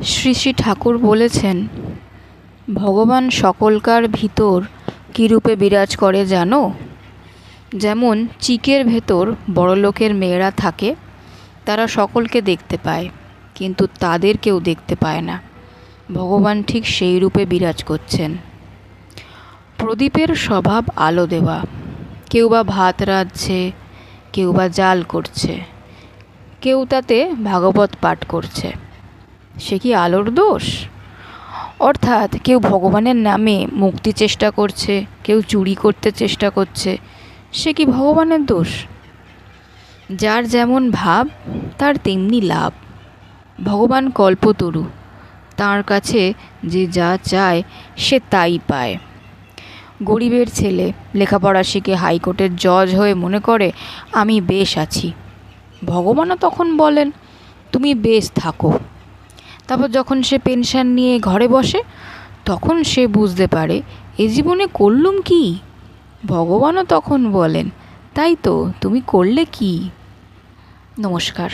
শ্রী শ্রী ঠাকুর বলেছেন, ভগবান সকলকার ভিতর কী রূপে বিরাজ করে জানো? যেমন চিকের ভেতর বড়লোকের মেয়েরা থাকে, তারা সকলকে দেখতে পায়, কিন্তু তাদের কেউ দেখতে পায় না। ভগবান ঠিক সেই রূপে বিরাজ করছেন। প্রদীপের স্বভাব আলো দেওয়া। কেউ বা ভাত রাঁধছে, কেউ বা জাল করছে, কেউ তাতে ভাগবত পাঠ করছে। সে কি আলোর দোষ? অর্থাৎ কেউ ভগবানের নামে মুক্তি চেষ্টা করছে, কেউ চুরি করতে চেষ্টা করছে, সে কি ভগবানের দোষ? যার যেমন ভাব তার তেমনি লাভ। ভগবান কল্পতরু, তাঁর কাছে যে যা চায় সে তাই পায়। গরিবের ছেলে লেখাপড়া শিখে হাইকোর্টের জজ হয়ে মনে করে আমি বেশ আছি। ভগবানও তখন বলেন তুমি বেশ থাকো। তারপর যখন সে পেনশন নিয়ে ঘরে বসে, তখন সে বুঝতে পারে এ জীবনে করলুম কি। ভগবানও তখন বলেন তাই তো তুমি করলে কি। নমস্কার।